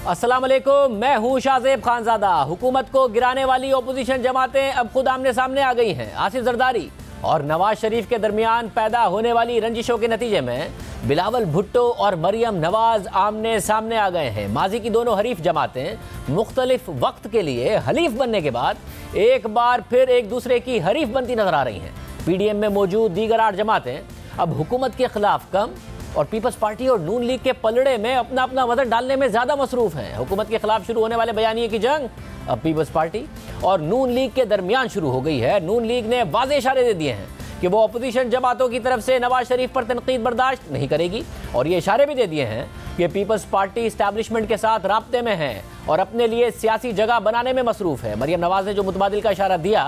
अस्सलाम वालेकुम, मैं हूं शाहजेब खानजादा। हुकूमत को गिराने वाली ओपोजिशन जमातें अब खुद आमने सामने आ गई हैं। आसिफ जरदारी और नवाज शरीफ के दरमियान पैदा होने वाली रंजिशों के नतीजे में बिलावल भुट्टो और मरियम नवाज आमने सामने आ गए हैं। माजी की दोनों हरीफ जमातें मुख्तलिफ वक्त के लिए हलीफ बनने के बाद एक बार फिर एक दूसरे की हरीफ बनती नजर आ रही हैं। पीडीएम में मौजूद दीगर 8 जमातें अब हुकूमत के खिलाफ कम और पीपल्स पार्टी और नून लीग के पलड़े में अपना अपना वजन डालने में ज्यादा मसरूफ हैं। हुकूमत के खिलाफ शुरू होने वाले बयानिए की जंग अब पीपल्स पार्टी और नून लीग के दरमियान शुरू हो गई है। नून लीग ने वाज़ेह इशारे दे दिए हैं कि वो अपोजिशन जमातों की तरफ से नवाज शरीफ पर तनकीद बर्दाश्त नहीं करेगी और ये इशारे भी दे दिए हैं कि पीपल्स पार्टी इस्टेब्लिशमेंट के साथ राब्ते में है और अपने लिए सियासी जगह बनाने में मसरूफ है। मरियम नवाज ने जो मुतबादिल का इशारा दिया,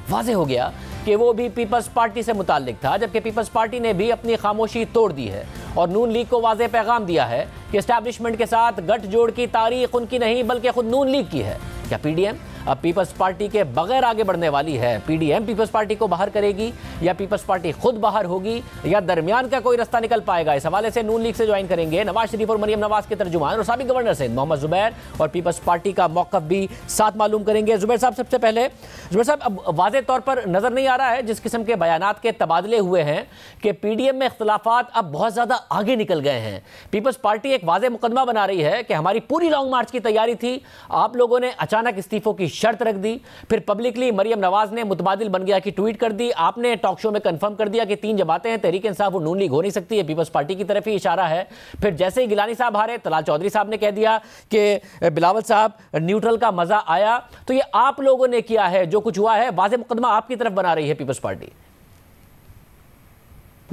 वाज़ेह हो गया कि वो भी पीपल्स पार्टी से मुताल्लिक था, जबकि पीपल्स पार्टी ने भी अपनी खामोशी तोड़ दी है और नून लीग को वाज़ेह पैगाम दिया है कि एस्टैब्लिशमेंट के साथ गठजोड़ की तारीख उनकी नहीं बल्कि खुद नून लीग की है। क्या पीडीएम अब पीपल्स पार्टी के बगैर आगे बढ़ने वाली है? पीडीएम पीपल्स पार्टी को बाहर करेगी या पीपल्स पार्टी खुद बाहर होगी या दरमियान का कोई रास्ता निकल पाएगा? इस हवाले से नून लीग से ज्वाइन करेंगे नवाज शरीफ और मरियम नवाज के तर्जुमान और साबिक गवर्नर सिंध मोहम्मद जुबैर और पीपल्स पार्टी का मौक़िफ़ भी साथ मालूम करेंगे। जुबैर साहब, सबसे पहले जुबैर साहब, अब वाज़ेह तौर पर नजर नहीं आ रहा है जिस किस्म के बयानात के तबादले हुए हैं कि पीडीएम में इख्तिलाफात अब बहुत ज्यादा आगे निकल गए हैं। पीपल्स पार्टी एक वाज़ेह मुकदमा बना रही है कि हमारी पूरी लॉन्ग मार्च की तैयारी थी, आप लोगों ने अचानक इस्तीफों की शर्त रख दी, फिर पब्लिकली मरियम नवाज ने मुतबादिल बन गया कि ट्वीट कर दी, आपने टॉक शो में कंफर्म कर दिया कि 3 जमातें हैं, तहरीक इंसाफ और नून लीग हो नहीं सकती है, पीपल्स पार्टी की तरफ ही इशारा है। फिर जैसे ही गिलानी साहब हारे, तलाल चौधरी साहब ने कह दिया कि बिलावल साहब न्यूट्रल का मजा आया। तो ये आप लोगों ने किया है, जो कुछ हुआ है वाज़ेह मुकदमा आपकी तरफ बना रही है पीपल्स पार्टी।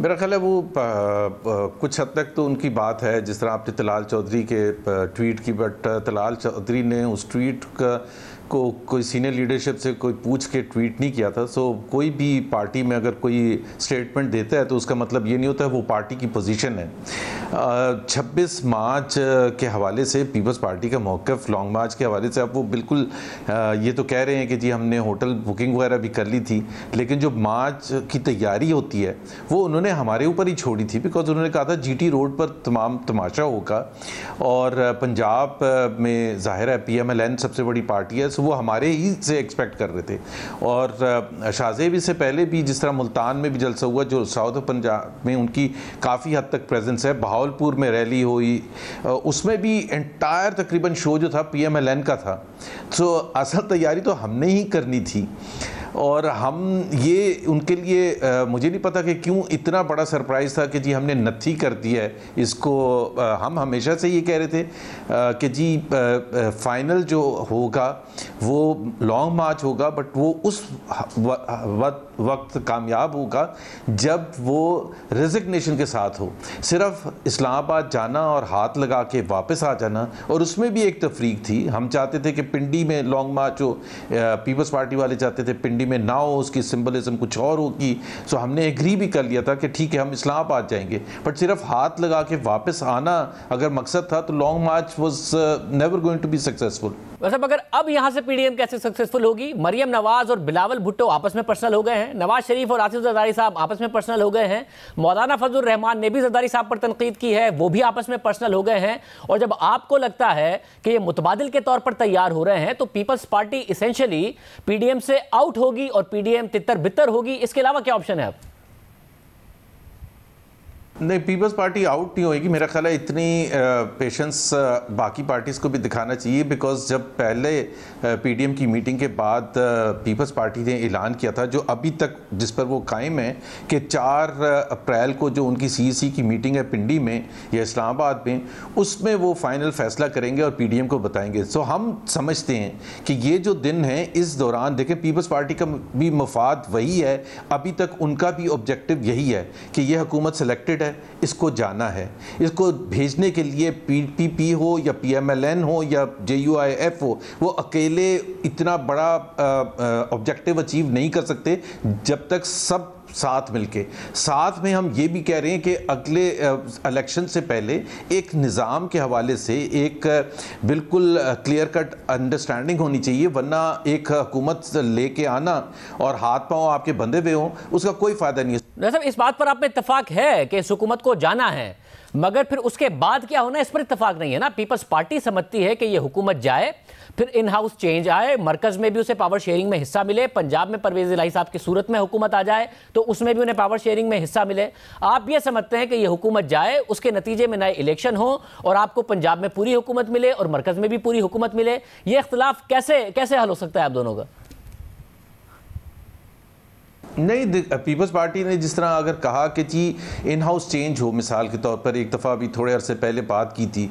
मेरा ख्याल है वो कुछ हद तक तो उनकी बात है, जिस तरह आपने तलाल चौधरी के ट्वीट की, बट तलाल चौधरी ने उस ट्वीट को कोई सीनियर लीडरशिप से कोई पूछ के ट्वीट नहीं किया था। सो कोई भी पार्टी में अगर कोई स्टेटमेंट देता है तो उसका मतलब ये नहीं होता है वो पार्टी की पोजीशन है। 26 मार्च के हवाले से पीपल्स पार्टी का मौक़िफ़ लॉन्ग मार्च के हवाले से अब वो बिल्कुल ये तो कह रहे हैं कि जी हमने होटल बुकिंग वगैरह भी कर ली थी, लेकिन जो मार्च की तैयारी होती है वो उन्होंने हमारे ऊपर ही छोड़ी थी, बिकॉज उन्होंने कहा था जीटी रोड पर तमाम तमाशा होगा और पंजाब में ज़ाहिर है PMLN सबसे बड़ी पार्टी है, वो हमारे ही से एक्सपेक्ट कर रहे थे। और शाहजेब इससे पहले भी जिस तरह मुल्तान में भी जलसा हुआ, जो साउथ ऑफ पंजाब में उनकी काफ़ी हद तक प्रेजेंस है, बहावलपुर में रैली हुई, उसमें भी एंटायर तकरीबन शो जो था PMLN का था। तो असल तैयारी तो हमने ही करनी थी और हम ये उनके लिए मुझे नहीं पता कि क्यों इतना बड़ा सरप्राइज़ था कि जी हमने नथी कर दिया है इसको। हम हमेशा से ये कह रहे थे कि जी फाइनल जो होगा वो लॉन्ग मार्च होगा, बट वो उस वक्त कामयाब होगा जब वो रेजिग्नेशन के साथ हो। सिर्फ इस्लामाबाद जाना और हाथ लगा के वापस आ जाना, और उसमें भी एक तफरीक थी। हम चाहते थे कि पिंडी में लॉन्ग मार्च हो, पीपल्स पार्टी वाले चाहते थे पिंडी में ना हो, उसकी सिंबलिज्म कुछ और होगी। सो हमने एग्री भी कर लिया था कि ठीक है हम इस्लामाबाद जाएंगे, बट सिर्फ हाथ लगा के वापस आना अगर मकसद था तो long march was never going to be successful. वैसे मगर अब यहां से पीडीएम कैसे सक्सेसफुल होगी? मरियम नवाज और बिलावल भुट्टो आपस में पर्सनल हो गए हैं, नवाज शरीफ और आसिफ जरदारी साहब आपस में पर्सनल हो गए हैं, मौलाना फजलुर रहमान ने भी जरदारी साहब पर तनकीद की है, वो भी आपस में पर्सनल हो गए हैं। और जब आपको लगता है कि ये मुतबादिल के तौर पर तैयार हो रहे हैं तो पीपल्स पार्टी इसेंशियली पीडीएम से आउट होगी और पीडीएम तितर बितर होगी, इसके अलावा क्या ऑप्शन है अब? नहीं, पीपल्स पार्टी आउट नहीं होएगी। मेरा ख्याल है इतनी पेशेंस बाकी पार्टीज़ को भी दिखाना चाहिए, बिकॉज जब पहले पीडीएम की मीटिंग के बाद पीपल्स पार्टी ने ऐलान किया था, जो अभी तक जिस पर वो कायम है, कि 4 अप्रैल को जो उनकी CEC की मीटिंग है पिंडी में या इस्लामाबाद में, उसमें वो फाइनल फैसला करेंगे और पीडीएम को बताएंगे। सो हम समझते हैं कि ये जो दिन है इस दौरान देखें, पीपल्स पार्टी का भी मफाद वही है, अभी तक उनका भी ऑब्जेक्टिव यही है कि ये हुकूमत सेलेक्टेड है, इसको जाना है, इसको भेजने के लिए PPP हो या PMLN हो या JUIF हो, वो अकेले इतना बड़ा ऑब्जेक्टिव अचीव नहीं कर सकते जब तक सब साथ मिलके। साथ में हम ये भी कह रहे हैं कि अगले इलेक्शन से पहले एक निज़ाम के हवाले से एक बिल्कुल क्लियर कट अंडरस्टैंडिंग होनी चाहिए, वरना एक हुकूमत लेके आना और हाथ पांव आपके बंधे हुए हों उसका कोई फ़ायदा नहीं है। इस बात पर आप में इत्तेफाक है कि इस हुकूमत को जाना है, मगर फिर उसके बाद क्या होना, इस पर इत्तेफाक नहीं है ना। पीपल्स पार्टी समझती है कि ये हुकूमत जाए, फिर इन हाउस चेंज आए, मरकज में भी उसे पावर शेयरिंग में हिस्सा मिले, पंजाब में परवेज इलाही साहब की सूरत में हुकूमत आ जाए तो उसमें भी उन्हें पावर शेयरिंग में हिस्सा मिले। आप ये समझते हैं कि ये हुकूमत जाए, उसके नतीजे में नए इलेक्शन हो और आपको पंजाब में पूरी हुकूमत मिले और मरकज में भी पूरी हुकूमत मिले। ये इख्तिलाफ कैसे कैसे हल हो सकता है आप दोनों का? नहीं, पीपल्स पार्टी ने जिस तरह अगर कहा कि जी इन हाउस चेंज हो, मिसाल के तौर पर एक दफ़ा अभी थोड़े अरसे पहले बात की थी,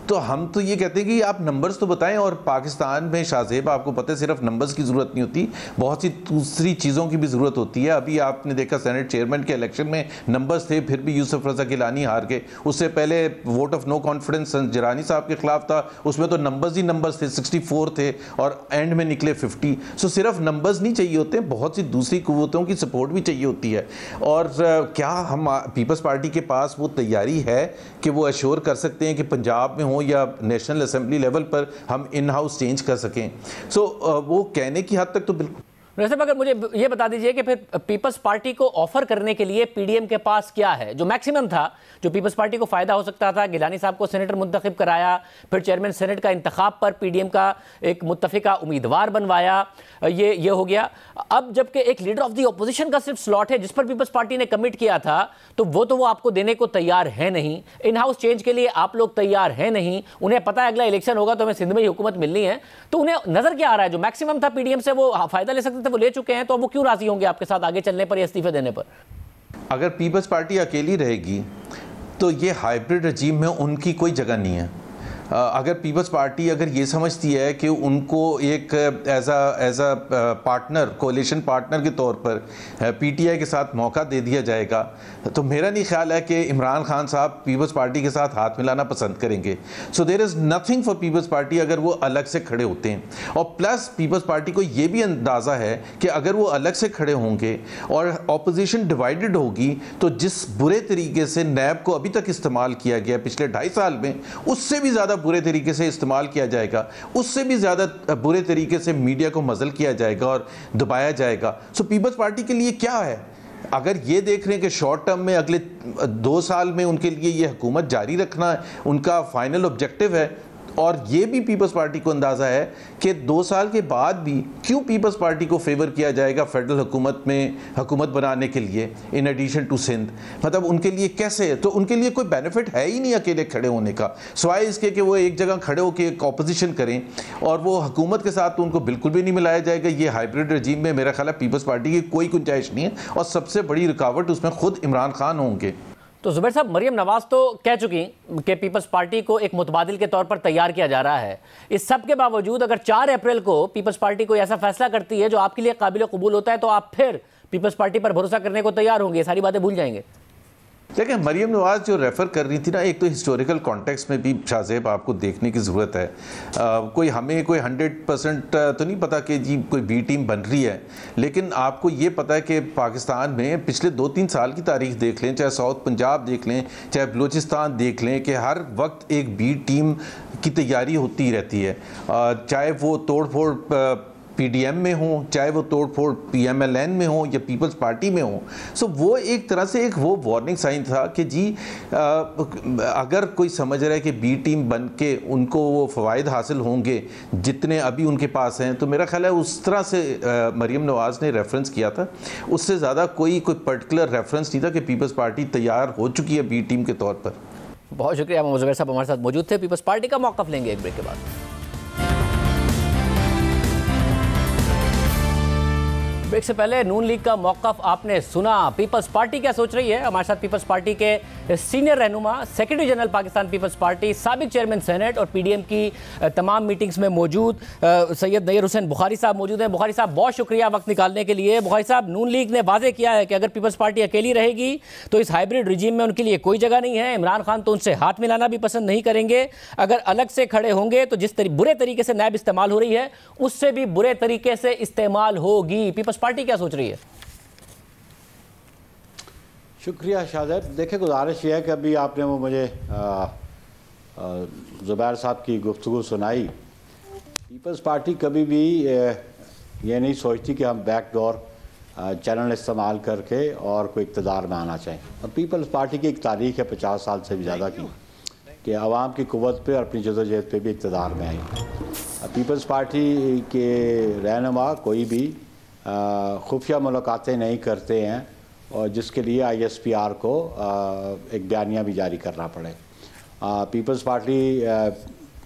तो हम तो ये कहते हैं कि आप नंबर्स तो बताएं। और पाकिस्तान में शाहजेब आपको पता है सिर्फ नंबर्स की ज़रूरत नहीं होती, बहुत सी दूसरी चीज़ों की भी ज़रूरत होती है। अभी आपने देखा सेनेट चेयरमैन के इलेक्शन में नंबर्स थे, फिर भी यूसुफ रज़ा गिलानी हार गए। उससे पहले वोट ऑफ नो कॉन्फिडेंस जिरानी साहब के खिलाफ था, उसमें तो नंबर्स ही नंबर्स थे, 64 थे और एंड में निकले 50। सो सिर्फ नंबर्स नहीं चाहिए होते, बहुत सी दूसरी कुव्वतों की सपोर्ट भी चाहिए होती है। और क्या हम पीपल्स पार्टी के पास वो तैयारी है कि वो एश्योर कर सकते हैं कि पंजाब में हो या नेशनल असेंबली लेवल पर हम इन हाउस चेंज कर सकें? सो वो कहने की हद तक तो बिल्कुल। वैसे मगर मुझे ये बता दीजिए कि फिर पीपल्स पार्टी को ऑफर करने के लिए पीडीएम के पास क्या है जो मैक्सिमम था, जो पीपल्स पार्टी को फायदा हो सकता था? गिलानी साहब को सेनेटर मुंतखब कराया, फिर चेयरमैन सेनेट का इंतखाब पर पीडीएम का एक मुत्तफिका उम्मीदवार बनवाया, ये हो गया। अब जबकि एक लीडर ऑफ द ऑपोजिशन का सिर्फ स्लॉट है जिस पर पीपल्स पार्टी ने कमिट किया था, तो वो आपको देने को तैयार है नहीं। इन हाउस चेंज के लिए आप लोग तैयार हैं नहीं। उन्हें पता है अगला इलेक्शन होगा तो हमें सिंध में ही हुकूमत मिलनी है, तो उन्हें नजर क्या आ रहा है जो मैक्सिमम था पीडीएम से वो फायदा ले सकते थे वो ले चुके हैं, तो वो क्यों राजी होंगे आपके साथ आगे चलने पर या इस्तीफे देने पर? अगर पीपल्स पार्टी अकेली रहेगी तो ये हाइब्रिड रजीम में उनकी कोई जगह नहीं है। अगर पीपल्स पार्टी अगर ये समझती है कि उनको एक as a partner, coalition partner के तौर पर पीटीआई के साथ मौका दे दिया जाएगा, तो मेरा नहीं ख्याल है कि इमरान खान साहब पीपल्स पार्टी के साथ हाथ मिलाना पसंद करेंगे। So there is nothing for People's Party अगर वो अलग से खड़े होते हैं। और प्लस पीपल्स पार्टी को ये भी अंदाज़ा है कि अगर वो अलग से खड़े होंगे और ऑपोजिशन डिवाइडेड होगी, तो जिस बुरे तरीके से नैब को अभी तक इस्तेमाल किया गया पिछले 2.5 साल में, उससे भी ज़्यादा बुरे तरीके से इस्तेमाल किया जाएगा, उससे भी ज़्यादा बुरे तरीके से मीडिया को मजल किया जाएगा और दबाया जाएगा। सो पीपल्स पार्टी के लिए क्या है? अगर ये देख रहे हैं कि शॉर्ट टर्म में अगले 2 साल में उनके लिए ये हुकूमत जारी रखना उनका फाइनल ऑब्जेक्टिव है, और ये भी पीपल्स पार्टी को अंदाज़ा है कि 2 साल के बाद भी क्यों पीपल्स पार्टी को फेवर किया जाएगा फेडरल हुकूमत में हुकूमत बनाने के लिए इन एडिशन टू सिंध, मतलब उनके लिए कैसे? तो उनके लिए कोई बेनिफिट है ही नहीं अकेले खड़े होने का, सिवाय इसके कि वो एक जगह खड़े होकर एक ऑपोजिशन करें, और वो हुकूमत के साथ तो उनको बिल्कुल भी नहीं मिलाया जाएगा। ये हाइब्रिड रजीम में मेरा ख्याल है पीपल्स पार्टी की कोई गुंजाइश नहीं है, और सबसे बड़ी रुकावट उसमें खुद इमरान खान होंगे। तो जुबैर साहब, मरियम नवाज तो कह चुकी कि पीपल्स पार्टी को एक मुतबादिल के तौर पर तैयार किया जा रहा है। इस सब के बावजूद अगर 4 अप्रैल को पीपल्स पार्टी कोई ऐसा फैसला करती है जो आपके लिए काबिल कबूल होता है, तो आप फिर पीपल्स पार्टी पर भरोसा करने को तैयार होंगे, सारी बातें भूल जाएंगे? देखिए, मरियम नवाज जो रेफ़र कर रही थी ना, एक तो हिस्टोरिकल कॉन्टेक्स्ट में भी शाहजेब आपको देखने की ज़रूरत है। कोई हमें कोई 100% तो नहीं पता कि जी कोई बी टीम बन रही है, लेकिन आपको ये पता है कि पाकिस्तान में पिछले 2-3 साल की तारीख देख लें, चाहे साउथ पंजाब देख लें, चाहे बलूचिस्तान देख लें, कि हर वक्त एक बी टीम की तैयारी होती रहती है, चाहे वो तोड़ फोड़ पीडीएम में हो, चाहे वो तोड़फोड़ पीएमएलएन में हो या पीपल्स पार्टी में हो। सो वो एक तरह से एक वो वार्निंग साइन था कि जी अगर कोई समझ रहा है कि बी टीम बन के उनको वो फ़वाइद हासिल होंगे जितने अभी उनके पास हैं, तो मेरा ख्याल है उस तरह से मरियम नवाज़ ने रेफरेंस किया था। उससे ज़्यादा कोई पर्टिकुलर रेफरेंस नहीं था कि पीपल्स पार्टी तैयार हो चुकी है बी टीम के तौर पर। बहुत शुक्रिया मोहम्मद ज़ुबैर साहब हमारे साथ मौजूद थे। पीपल्स पार्टी का मौक़िफ़ लेंगे एक ब्रेक के बाद। ब्रेक से पहले नून लीग का मौक़िफ़ आपने सुना। पीपल्स पार्टी क्या सोच रही है? हमारे साथ पीपल्स पार्टी के सीनियर रहनुमा, secretary general Pakistan peoples party, साबिक चेयरमैन सेनेट और पीडीएम की तमाम मीटिंग्स में मौजूद सैयद नैयर हुसैन बुखारी साहब मौजूद हैं। बुखारी साहब, बहुत शुक्रिया वक्त निकालने के लिए। बुखारी साहब, नून लीग ने वाजे किया है कि अगर पीपल्स पार्टी अकेली रहेगी तो इस हाइब्रिड रिजीम में उनके लिए कोई जगह नहीं है। इमरान खान तो उनसे हाथ मिलाना भी पसंद नहीं करेंगे। अगर अलग से खड़े होंगे तो जिस बुरे तरीके से नैब इस्तेमाल हो रही है उससे भी बुरे तरीके से इस्तेमाल होगी। पीपल्स पार्टी क्या सोच रही है? शुक्रिया शाहजेब। देखिए, गुजारिश ये है कि अभी आपने वो मुझे ज़ुबैर साहब की गुफ्तगू सुनाई। पीपल्स पार्टी कभी भी ये नहीं सोचती कि हम बैकडोर चैनल इस्तेमाल करके और कोई इक़्तिदार में आना चाहिए। और पीपल्स पार्टी की एक तारीख है 50 साल से भी ज़्यादा की कि आवाम की क़ुव्वत पे और अपनी जदोजहद पे भी इक़्तिदार में आई। पीपल्स पार्टी के रहनुमा कोई भी खुफिया मुलाकातें नहीं करते हैं और जिसके लिए ISPR को एक बयानिया भी जारी करना पड़े। पीपल्स पार्टी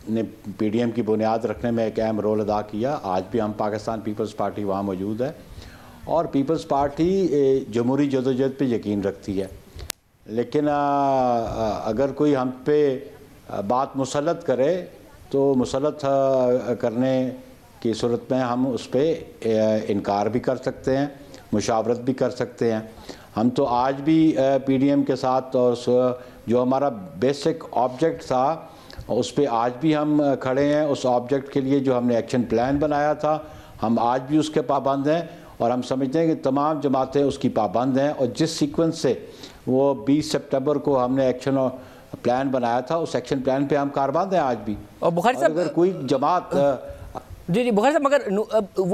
ने PDM की बुनियाद रखने में एक अहम रोल अदा किया। आज भी हम पाकिस्तान पीपल्स पार्टी वहाँ मौजूद है और पीपल्स पार्टी जमहूरी जदोजहद पे यकीन रखती है। लेकिन अगर कोई हम पे बात मुसल्लत करे तो मुसल्लत करने की सूरत में हम उस पर इनकार भी कर सकते हैं, मुशावरत भी कर सकते हैं। हम तो आज भी PDM के साथ और जो हमारा बेसिक ऑब्जेक्ट था उस पर आज भी हम खड़े हैं। उस ऑब्जेक्ट के लिए जो हमने एक्शन प्लान बनाया था हम आज भी उसके पाबंद हैं और हम समझते हैं कि तमाम जमातें उसकी पाबंद हैं। और जिस सीक्वेंस से वो 20 सितंबर को हमने एक्शन प्लान बनाया था उस एक्शन प्लान पे हम कारबंद हैं आज भी। और बुखारी साहब, अगर कोई जमात जी बुखारी साहब, मगर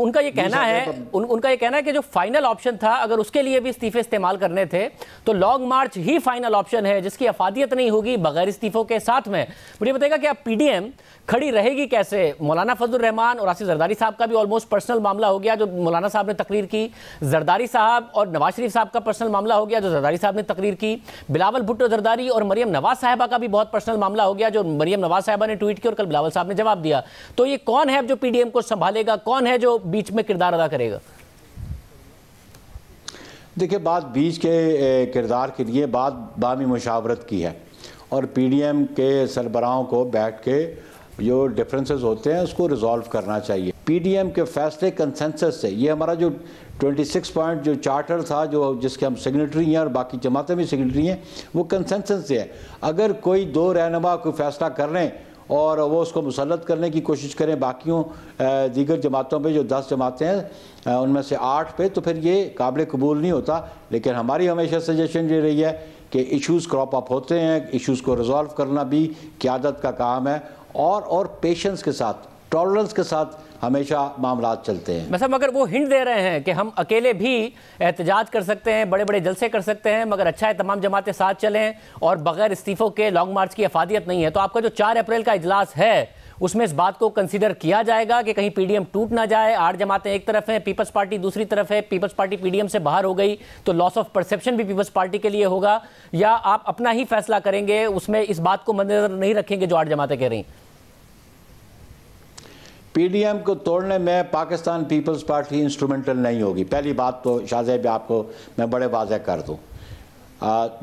उनका ये कहना है उनका ये कहना है कि जो फाइनल ऑप्शन था अगर उसके लिए भी इस्तीफे इस्तेमाल करने थे तो लॉन्ग मार्च ही फाइनल ऑप्शन है जिसकी अफादियत नहीं होगी बगैर इस्तीफों के। साथ में मुझे बताएगा कि अब PDM खड़ी रहेगी कैसे? मौलाना फजलुर रहमान और आसिफ जरदारी साहब का भी ऑलमोस्ट पर्सनल मामला हो गया जो मौलाना साहब ने तकरीर की, जरदारी साहब और नवाज शरीफ साहब का पर्सनल मामला हो गया जो जरदारी साहब ने तकरीर की, बिलावल भुट्टो जरदारी और मरियम नवाज साहिबा का भी बहुत पर्सनल मामला हो गया जो मरियम नवाज साहिबा ने ट्वीट किया और कल बिलावल साहब ने जवाब दिया। तो ये कौन है जो PDM को संभालेगा, कौन है जो बीच में किरदार अदा करेगा? देखिए, बात बीच के किरदार के लिए बात बामी मुशावरत की है और PDM के सरबराहों को बैठ के जो डिफरेंसेस होते हैं उसको रिजॉल्व करना चाहिए। PDM के फैसले कंसेंसस से, ये हमारा जो 26 पॉइंट जो चार्टर था जो जिसके हम सिग्नेटरी हैं और बाकी जमातें भी सिग्नेटरी हैं, वो कंसेंसस से है। अगर कोई दो रहनुमा कोई फैसला कर लें और वो उसको मुसल्लत करने की कोशिश करें बाकियों दीगर जमातों पे जो 10 जमातें हैं उनमें से 8 पे, तो फिर ये काबिल कबूल नहीं होता। लेकिन हमारी हमेशा सजेशन ये रही है कि इश्यूज़ क्रॉप अप होते हैं, इश्यूज़ को रिजॉल्व करना भी क़यादत का काम है और पेशेंस के साथ, टॉलरेंस के साथ हमेशा मामलात चलते हैं। मतलब अगर वो हिंट दे रहे हैं कि हम अकेले भी एहतजाज कर सकते हैं, बड़े बड़े जलसे कर सकते हैं, मगर अच्छा है तमाम जमातें साथ चलें और बगैर इस्तीफ़ों के लॉन्ग मार्च की अफादियत नहीं है, तो आपका जो 4 अप्रैल का इजलास है उसमें इस बात को कंसीडर किया जाएगा कि कहीं PDM टूट ना जाए? 8 जमातें एक तरफ हैं, पीपल्स पार्टी दूसरी तरफ है, पीपल्स पार्टी PDM से बाहर हो गई तो लॉस ऑफ परसेप्शन भी पीपल्स पार्टी के लिए होगा, या आप अपना ही फैसला करेंगे, उसमें इस बात को मद्देनजर नहीं रखेंगे जो 8 जमातें कह रही? PDM को तोड़ने में पाकिस्तान पीपल्स पार्टी इंस्ट्रूमेंटल नहीं होगी। पहली बात तो शाहज़ेब आपको मैं बड़े वाज़ेह कर दूँ।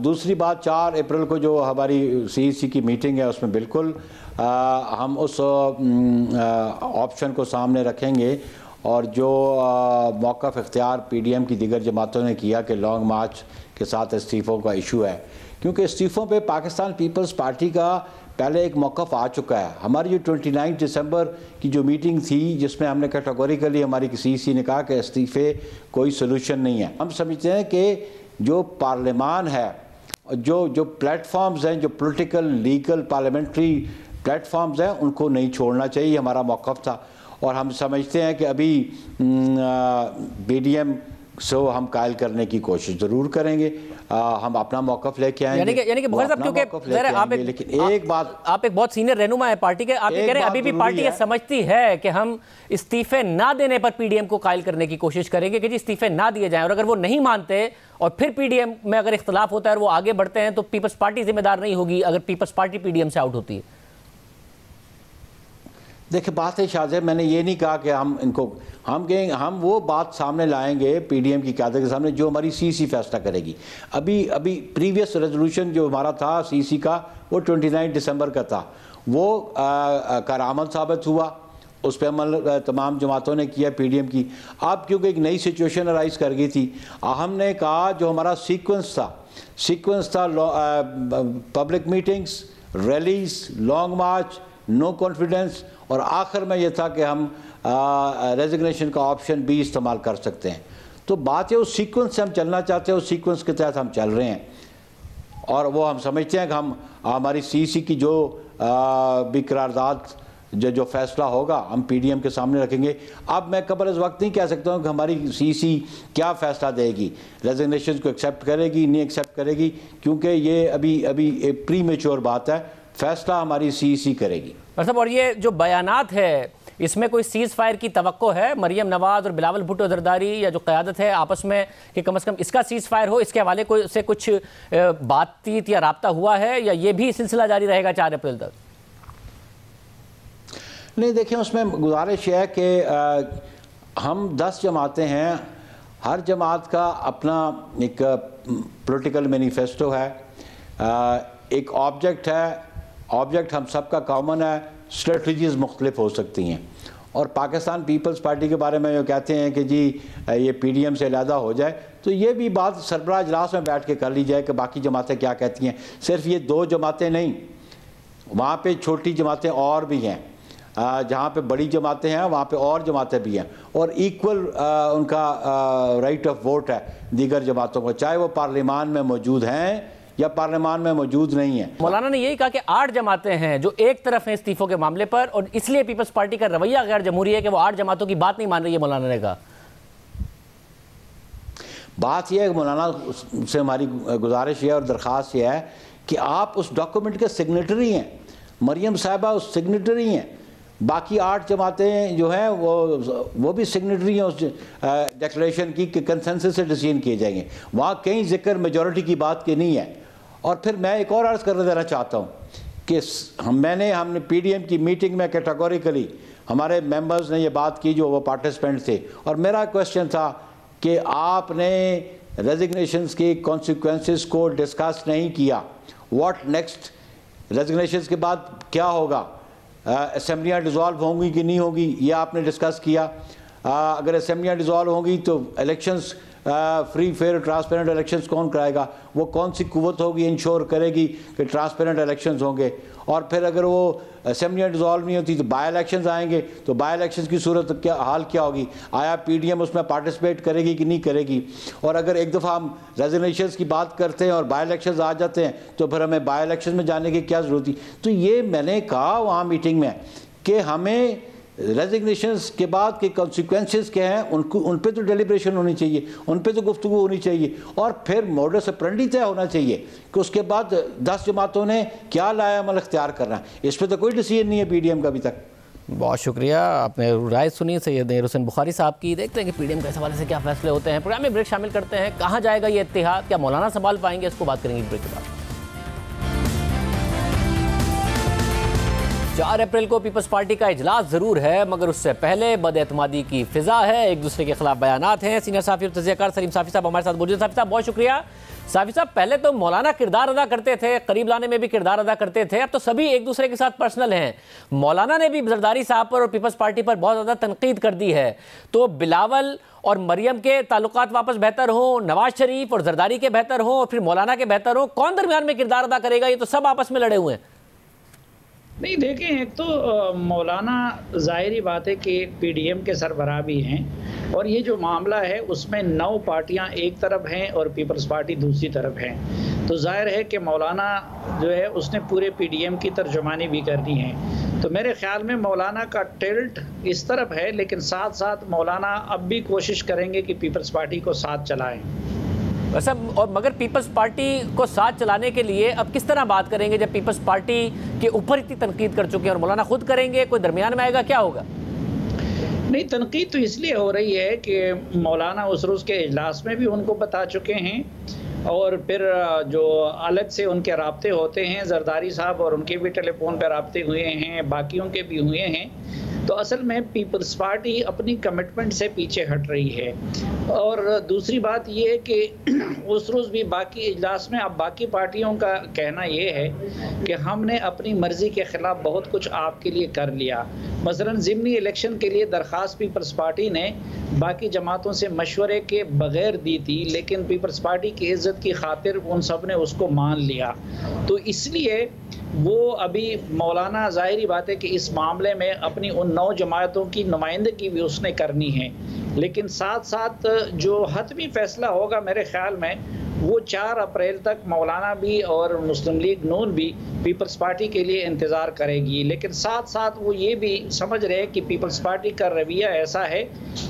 दूसरी बात, 4 अप्रैल को जो हमारी CEC की मीटिंग है उसमें बिल्कुल हम उस ऑप्शन को सामने रखेंगे और जो मौक़िफ़ इख्तियार PDM की दीगर जमातों ने किया कि लॉन्ग मार्च के साथ इस्तीफ़ों का इशू है, क्योंकि इस्तीफ़ों पे पाकिस्तान पीपल्स पार्टी का पहले एक मौक़िफ़ आ चुका है। हमारी जो 29 दिसंबर की जो मीटिंग थी जिसमें हमने कैटेगोरिकली हमारी CEC ने कहा कि इस्तीफ़े कोई सलूशन नहीं है। हम समझते हैं कि जो पार्लियामान है, जो प्लेटफॉर्म्स हैं, जो पॉलिटिकल लीगल पार्लियामेंट्री प्लेटफॉर्म्स हैं, उनको नहीं छोड़ना चाहिए, हमारा मौक़िफ़ था। और हम समझते हैं कि अभी BDM से हम कायल करने की कोशिश ज़रूर करेंगे, हम अपना मौक़िफ़ लेके आएंगे। यानी कि बहुत साहब, क्योंकि आप एक बहुत सीनियर रहनुमा है पार्टी के, आप ये कह रहे हैं अभी भी पार्टी ये समझती है कि हम इस्तीफे ना देने पर PDM को कायल करने की कोशिश करेंगे कि जी इस्तीफे ना दिए जाएं, और अगर वो नहीं मानते और फिर PDM में अगर इख्तलाफ होता है और वो आगे बढ़ते हैं तो पीपल्स पार्टी जिम्मेदार नहीं होगी अगर पीपल्स पार्टी PDM से आउट होती है? देखिए, बात है शाहज़ेब, मैंने ये नहीं कहा कि हम इनको हम कहेंगे, हम वो बात सामने लाएंगे PDM की क़यादत के सामने जो हमारी CEC फैसला करेगी। अभी प्रीवियस रेजोल्यूशन जो हमारा था CEC का वो 29 दिसंबर का था, वो करामत साबित हुआ, उस पर अमल तमाम जमातों ने किया PDM की। अब क्योंकि एक नई सिचुएशन अराइज कर गई थी, हमने कहा जो हमारा सीक्वेंस था पब्लिक मीटिंग्स, रैलीज, लॉन्ग मार्च, नो कॉन्फिडेंस, और आखिर में ये था कि हम रेजिग्नेशन का ऑप्शन भी इस्तेमाल कर सकते हैं। तो बात है उस सीक्वेंस से हम चलना चाहते हैं, उस सीक्वेंस के तहत हम चल रहे हैं और वो हम समझते हैं कि हम हमारी CEC की जो भी करारदाद जो फैसला होगा हम पीडीएम के सामने रखेंगे। अब मैं कबल इस वक्त नहीं कह सकता हूँ कि हमारी सीसी क्या फैसला देगी, रेजिग्नेशन को एक्सेप्ट करेगी नहीं एक्सेप्ट करेगी, क्योंकि ये अभी एक प्री मेच्योर बात है। फैसला हमारी सीसी करेगी। मतलब और ये जो बयानात है इसमें कोई सीज फायर की तवक्को है? मरियम नवाज और बिलावल भुट्टो जरदारी या जो क़यादत है आपस में कि कम से कम इसका सीज फायर हो, इसके हवाले से कुछ बातचीत या राब्ता हुआ है, या ये भी सिलसिला जारी रहेगा 4 अप्रैल तक? नहीं, देखिए उसमें गुजारिश है कि हम 10 जमातें हैं, हर जमात का अपना एक पॉलिटिकल मैनिफेस्टो है, एक ऑब्जेक्ट है, ऑब्जेक्ट हम सबका कॉमन है, स्ट्रेटजीज़ मुख्तलिफ हो सकती हैं। और पाकिस्तान पीपल्स पार्टी के बारे में जो कहते हैं कि जी ये पीडीएम से अलहदा हो जाए, तो ये भी बात सरबराह इजलास में बैठ के कर ली जाए कि बाकी जमातें क्या कहती हैं। सिर्फ ये 2 जमातें नहीं, वहाँ पे छोटी जमातें और भी हैं, जहाँ पे बड़ी जमातें हैं वहाँ पे और जमातें भी हैं, और इक्वल उनका राइट ऑफ वोट है दीगर जमातों को, चाहे वो पार्लियामान में मौजूद हैं या पार्लियामान में मौजूद नहीं है। मौलाना ने यही कहा कि 8 जमातें हैं जो एक तरफ हैं इस्तीफों के मामले पर, और इसलिए पीपल्स पार्टी का रवैया गैर जमहूरी है कि वो 8 जमातों की बात नहीं मान रही है। मौलाना ने कहा बात यह है कि मौलाना से हमारी गुजारिश है और दरख्वास्त यह है कि आप उस डॉक्यूमेंट के सिग्नेटरी हैं, मरियम साहिबा उस सिग्नेटरी हैं, बाकी 8 जमातें जो हैं वो भी सिग्नेटरी हैं उस डिक्लेरेशन की कि कंसेंसस से डिसीजन किए जाएंगे। वहाँ कहीं जिक्र मेजॉरिटी की बात की नहीं है। और फिर मैं एक और अर्ज़ कर देना चाहता हूँ कि हमने पीडीएम की मीटिंग में कैटेगोरिकली हमारे मेंबर्स ने ये बात की जो वो पार्टिसिपेंट थे, और मेरा क्वेश्चन था कि आपने रेजिग्नेशंस के कॉन्सिक्वेंसेस को डिस्कस नहीं किया। व्हाट नेक्स्ट, रेजिग्नेशंस के बाद क्या होगा, असेंबलियाँ डिज़ोल्व होंगी कि नहीं होगी, यह आपने डिस्कस किया। अगर असेंबलियाँ डिज़ोल्व होंगी तो elections free fair transparent elections कौन कराएगा, वो कौन सी कुव्वत होगी इंश्योर करेगी कि ट्रांसपेरेंट इलेक्शंस होंगे। और फिर अगर वो असेंबलियाँ डिज़ोल्व नहीं होती तो बाई इलेक्शंस आएंगे, तो बाई इलेक्शंस की सूरत क्या हाल क्या होगी, आया पीडीएम उसमें पार्टिसिपेट करेगी कि नहीं करेगी। और अगर एक दफ़ा हम रेजिग्नेशंस की बात करते हैं और बाई इलेक्शंस आ जाते हैं तो फिर हमें बाई इलेक्शन में जाने की क्या ज़रूरत थी। तो ये मैंने कहा वहाँ मीटिंग में कि हमें रेजिग्नेशंस के बाद के कॉन्सिक्वेंसेस क्या हैं उन पे तो डेलिब्रेशन होनी चाहिए, उन पे तो गुफ्तगू होनी चाहिए, और फिर मोडस ऑपरेंडी तय होना चाहिए कि उसके बाद 10 जमातों ने क्या लाया अमल अख्तियार करना है। इस पर तो कोई डिसीजन नहीं है पीडीएम का अभी तक। बहुत शुक्रिया, आपने राय सुनी सैयद नहीर हुसैन बुखारी साहब की। देखते हैं कि पीडीएम के हवाले से क्या फैसले होते हैं। प्रोग्राम में ब्रेक शामिल करते हैं। कहाँ जाएगा ये इत्तेहाद, क्या मौलाना संभाल पाएंगे, इसको बात करेंगे ब्रेक के बाद। 4 अप्रैल को पीपल्स पार्टी का इजलास ज़रूर है, मगर उससे पहले बदएतमादी की फिजा है, एक दूसरे के खिलाफ बयानात हैं। सीनियर साफ़ी और तज़कियाकार सलीम साफ़ी साहब हमारे साथ मौजूद। साफ़ी साहब बहुत शुक्रिया। साफ़ी साहब, पहले तो मौलाना किरदार अदा करते थे, करीब लाने में भी किरदार अदा करते थे, अब तो सभी एक दूसरे के साथ पर्सनल हैं। मौलाना ने भी जरदारी साहब पर और पीपल्स पार्टी पर बहुत ज़्यादा तनकीद कर दी है, तो बिलावल और मरियम के ताल्लुकात वापस बेहतर हों, नवाज शरीफ और जरदारी के बेहतर हों, और फिर मौलाना के बेहतर हों, कौन दरमियान में किरदार अदा करेगा? ये तो सब आपस में लड़े हुए हैं। नहीं, देखें, एक तो मौलाना ज़ाहिरी बात है कि पीडीएम के सरबराह भी हैं, और ये जो मामला है उसमें 9 पार्टियां एक तरफ हैं और पीपल्स पार्टी दूसरी तरफ हैं, तो जाहिर है कि मौलाना जो है उसने पूरे पीडीएम की तर्जुमानी भी करनी है। तो मेरे ख्याल में मौलाना का टिल्ट इस तरफ है, लेकिन साथ साथ मौलाना अब भी कोशिश करेंगे कि पीपल्स पार्टी को साथ चलाएँ। वैसे और मगर पीपल्स पार्टी को साथ चलाने के लिए अब किस तरह बात करेंगे जब पीपल्स पार्टी के ऊपर इतनी तनकीद कर चुके हैं, और मौलाना खुद करेंगे, कोई दरमियान में आएगा, क्या होगा? नहीं, तनकीद तो इसलिए हो रही है कि मौलाना उस रोज़ के इजलास में भी उनको बता चुके हैं, और फिर जो अलग से उनके राब्ते होते हैं, जरदारी साहब और उनके भी टेलीफोन पर राब्ते हुए हैं, बाकियों के भी हुए हैं। तो असल में पीपल्स पार्टी अपनी कमिटमेंट से पीछे हट रही है। और दूसरी बात ये है कि उस रोज़ भी बाकी इजलास में अब बाकी पार्टियों का कहना ये है कि हमने अपनी मर्ज़ी के ख़िलाफ़ बहुत कुछ आपके लिए कर लिया। मसलन ज़िमनी इलेक्शन के लिए दरख्वास्त पीपल्स पार्टी ने बाकी जमातों से मशवरे के बग़ैर दी थी, लेकिन पीपल्स पार्टी की इज़्ज़त की खातिर उन सब ने उसको मान लिया। तो इसलिए वो अभी मौलाना ज़ाहिरी बात है कि इस मामले में अपनी उन 9 जमातों की नुमाइंदगी भी उसने करनी है, लेकिन साथ साथ जो हतमी फ़ैसला होगा मेरे ख़्याल में वो 4 अप्रैल तक मौलाना भी और मुस्लिम लीग नून भी पीपल्स पार्टी के लिए इंतज़ार करेगी। लेकिन साथ साथ वो ये भी समझ रहे हैं कि पीपल्स पार्टी का रवैया ऐसा है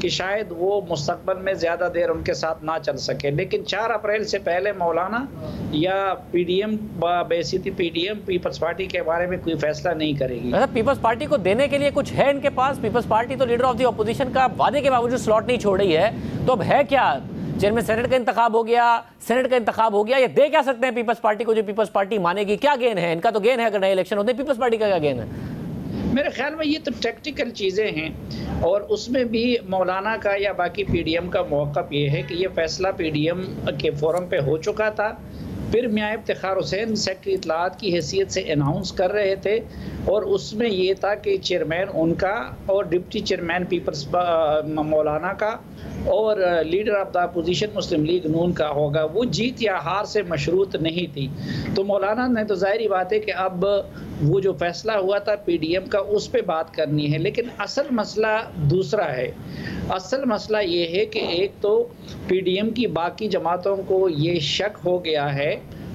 कि शायद वो मुस्तकबिल में ज़्यादा देर उनके साथ ना चल सके। लेकिन 4 अप्रैल से पहले मौलाना या PDM बेसिटी PDM पीपल्स पार्टी के बारे में कोई फैसला नहीं करेगी। पीपल्स पार्टी को देने के लिए कुछ है इनके पास? पीपल्स पार्टी तो लीडर ऑफ द ऑपोजिशन का वादे के बावजूद स्लॉट नहीं छोड़ रही है, तो अब है क्या? चेयरमैन सेनेट का इंतखाब हो गया, सेनेट का इंतखाब हो गया, ये दे क्या सकते हैं पीपल्स पार्टी को जो पीपल्स पार्टी मानेगी? क्या गेन है इनका? तो गेन है अगर नए इलेक्शन होते हैं, पीपल्स पार्टी का क्या गेन है? मेरे ख्याल में ये तो टैक्टिकल चीज़ें हैं और उसमें भी मौलाना का या बाकी PDM का मौक़िफ़ ये है कि ये फैसला PDM के फोरम पे हो चुका था। फिर मियां इफ्तिखार हुसैन सेक्रेटरी इत्तलात की हैसियत से अनाउंस कर रहे थे और उसमें ये था कि चेयरमैन उनका और डिप्टी चेयरमैन पीपल्स मौलाना का और leader of the opposition Muslim League Noon का होगा। वो जीत या हार से मशरूत नहीं थी। तो मौलाना ने तो ज़ाहिर बात है कि अब वो जो फैसला हुआ था PDM का उस पर बात करनी है। लेकिन असल मसला दूसरा है। असल मसला ये है कि एक तो PDM की बाकी जमातों को ये शक हो गया है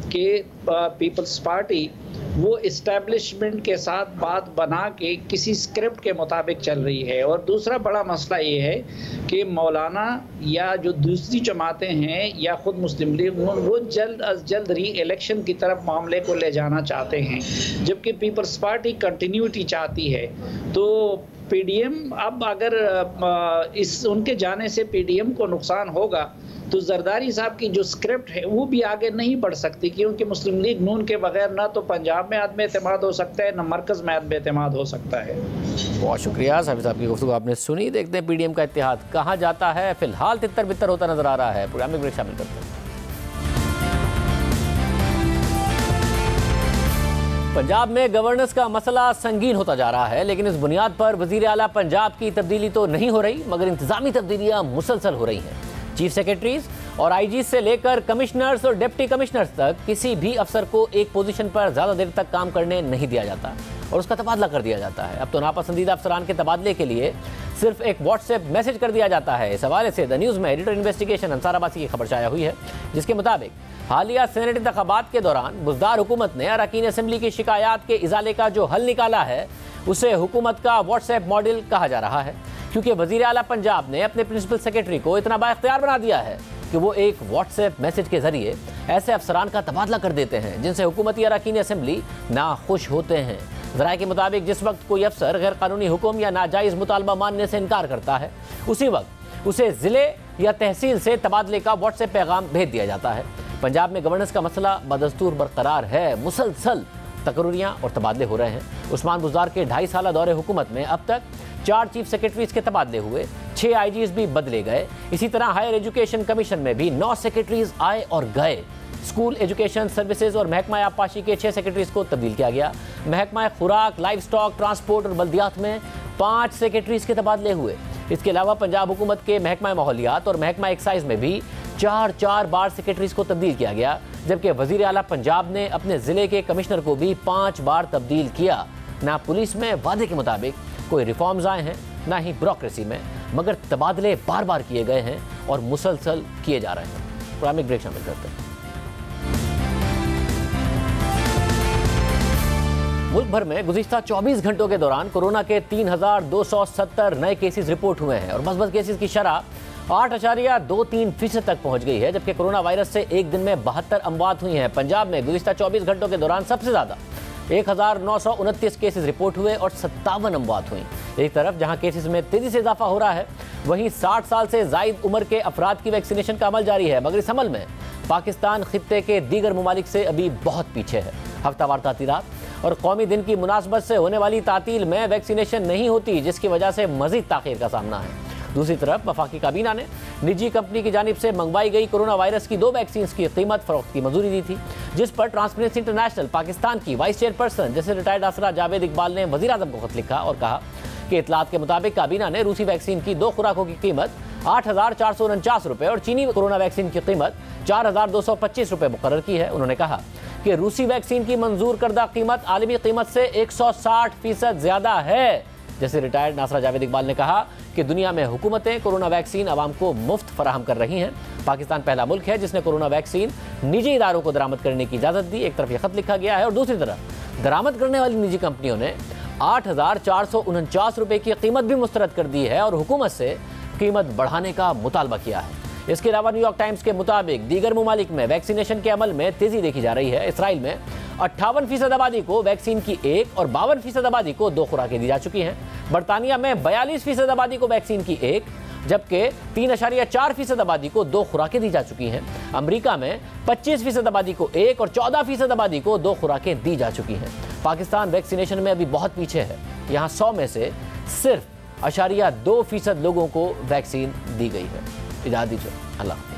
कि पीपल्स पार्टी वो इस्टेब्लिशमेंट के साथ बात बना के किसी स्क्रिप्ट के मुताबिक चल रही है। और दूसरा बड़ा मसला ये है कि मौलाना या जो दूसरी जमातें हैं या ख़ुद मुस्लिम लीग वो जल्द अज जल्द री इलेक्शन की तरफ मामले को ले जाना चाहते हैं, जबकि पीपल्स पार्टी कंटिन्यूटी चाहती है। तो PDM अब अगर इस उनके जाने से PDM को नुकसान होगा तो जरदारी साहब की जो स्क्रिप्ट है वो भी आगे नहीं बढ़ सकती, क्योंकि मुस्लिम लीग नून के बगैर ना तो पंजाब में आदम एतमाद हो सकता है, ना मरकज़ में आदम एतमाद हो सकता है। बहुत शुक्रिया साबिर साहब की गुफ्तगू आपने सुनी। देखते हैं PDM का इत्तेहाद कहाँ जाता है। फिलहाल तितर बितर होता नजर आ रहा है। प्रोग्राम में ब्रेक शामिल करते हैं। पंजाब में गवर्नेंस का मसला संगीन होता जा रहा है, लेकिन इस बुनियाद पर वजीर आला पंजाब की तब्दीली तो नहीं हो रही, मगर इंतजामी तब्दीलियां मुसलसल हो रही हैं। चीफ सेक्रेटरीज और IG से लेकर कमिश्नर्स और डिप्टी कमिश्नर्स तक किसी भी अफसर को एक पोजीशन पर ज़्यादा देर तक काम करने नहीं दिया जाता और उसका तबादला कर दिया जाता है। अब तो नापसंदीदा अफसरान के तबादले के लिए सिर्फ एक व्हाट्सएप मैसेज कर दिया जाता है। इस हवाले से द न्यूज़ में एडिटर इन्वेस्टिगेशन अंसार अब्बासी की खबर शाया हुई है, जिसके मुताबिक हालिया सेनेट इंतखाबात के दौरान बुज़दार हुकूमत ने अरकान असेंबली की शिकायत के इजाले का जो हल निकाला है उसे हुकूमत का व्हाट्सएप मॉडल कहा जा रहा है, क्योंकि वज़ीर आला पंजाब ने अपने प्रिंसिपल सेक्रेटरी को इतना बाइख्तियार बना दिया है कि वो एक व्हाट्सएप मैसेज के जरिए ऐसे अफसरान का तबादला कर देते हैं जिनसे हुकूमती अरकान असेंबली नाखुश होते हैं। ज़राए के मुताबिक जिस वक्त कोई अफसर गैर कानूनी हुक्म या नाजायज़ मुतालबा मानने से इनकार करता है, उसी वक्त उसे ज़िले या तहसील से तबादले का व्हाट्सएप पैगाम भेज दिया जाता है। पंजाब में गवर्नेंस का मसला बदस्तूर बरकरार है। मुसलसल तकर्रियाँ और तबादले हो रहे हैं। उस्मान बुज़दार के 2.5 साल दौरे हुकूमत में अब तक 4 चीफ सेक्रेटरीज के तबादले हुए, 6 IGs भी बदले गए। इसी तरह हायर एजुकेशन कमीशन में भी 9 सेक्रेटरीज आए और गए। स्कूल एजुकेशन सर्विसेज और महकमा आबपाशी के 6 सेक्रेटरीज को तब्दील किया गया। महकमा खुराक, लाइव स्टॉक, ट्रांसपोर्ट और बल्दियात में 5 सेक्रेटरीज के तबादले हुए। इसके अलावा पंजाब हुकूमत के महकमा माहौलियात और महकमा एक्साइज में भी 4 बार सेक्रेटरीज को तब्दील किया गया, जबकि वज़ीर आला पंजाब ने अपने ज़िले के कमिश्नर को भी 5 बार तब्दील किया। ना पुलिस में वादे के मुताबिक कोई रिफॉर्म्स आए हैं, ना ही ब्यूरोक्रेसी में, मगर तबादले बार बार किए गए हैं और मुसलसल किए जा रहे हैं। प्रोग्राम ब्रेक शामिल करते हैं। मुल्क भर में गुज़िश्ता 24 घंटों के दौरान कोरोना के 3,270 नए केसेस रिपोर्ट हुए हैं और मस्बत केसेस की शरह 8.23% तक पहुंच गई है, जबकि कोरोना वायरस से एक दिन में 72 अमवात हुई हैं। पंजाब में गुज़िश्ता 24 घंटों के दौरान सबसे ज़्यादा 1,929 केसेस रिपोर्ट हुए और 57 अमवात हुई। एक तरफ जहां केसेस में तेज़ी से इजाफा हो रहा है, वहीं 60 साल से ज़ायद उम्र के अफराद की वैक्सीनेशन का अमल जारी है, मगर इस अमल में पाकिस्तान खित्ते के दीगर ममालिक से अभी बहुत पीछे है। हफ्तावार तातीलात और कौमी दिन की मुनासबत से होने वाली तातील में वैक्सीनेशन नहीं होती, जिसकी वजह से मज़ीद ताख़ीर का सामना है। दूसरी तरफ वफाकी काबीना ने निजी कंपनी की जानिब से मंगवाई गई कोरोना वायरस की 2 वैक्सीन की कीमत फरोख्त की मंजूरी दी थी, जिस पर ट्रांसपेरेंसी इंटरनेशनल पाकिस्तान की वाइस चेयरपर्सन जैसे रिटायर्ड असरा जावेद इकबाल ने वज़ीर आज़म को खत लिखा और कहा कि इतलात के मुताबिक काबीना ने रूसी वैक्सीन की 2 खुराकों की कीमत 8,449 रुपये और चीनी कोरोना वैक्सीन की कीमत 4,225 रुपये मुकर्रर की है। उन्होंने कहा कि रूसी वैक्सीन की मंजूर करदा कीमत आलमी कीमत से 160% ज़्यादा है। जैसे रिटायर्ड नासरा जावेद इकबाल ने कहा कि दुनिया में हुकूमतें कोरोना वैक्सीन आवाम को मुफ्त फराहम कर रही हैं। पाकिस्तान पहला मुल्क है जिसने कोरोना वैक्सीन निजी इदारों को दरामद करने की इजाज़त दी। एक तरफ यह खत लिखा गया है और दूसरी तरफ दरामद करने वाली निजी कंपनियों ने 8,449 रुपये की कीमत भी मुस्तरद कर दी है और हुकूमत से कीमत बढ़ाने का मुतालबा किया है। इसके अलावा न्यूयॉर्क टाइम्स के मुताबिक दीगर ममालिक में वैक्सीनेशन के अमल में तेजी देखी जा रही है। इसराइल में 58% आबादी को वैक्सीन की 1 और 52% आबादी को 2 खुराकें दी जा चुकी हैं। बरतानिया में 42% आबादी को वैक्सीन की 1 जबकि 3.4% आबादी को 2 खुराकें दी जा चुकी हैं। अमेरिका में 25% आबादी को 1 और 14% आबादी को 2 खुराकें दी जा चुकी हैं। पाकिस्तान वैक्सीनेशन में अभी बहुत पीछे है। यहाँ 100 में से सिर्फ 0.2% लोगों को वैक्सीन दी गई है। इजाज़त दीजिए, अल्लाह।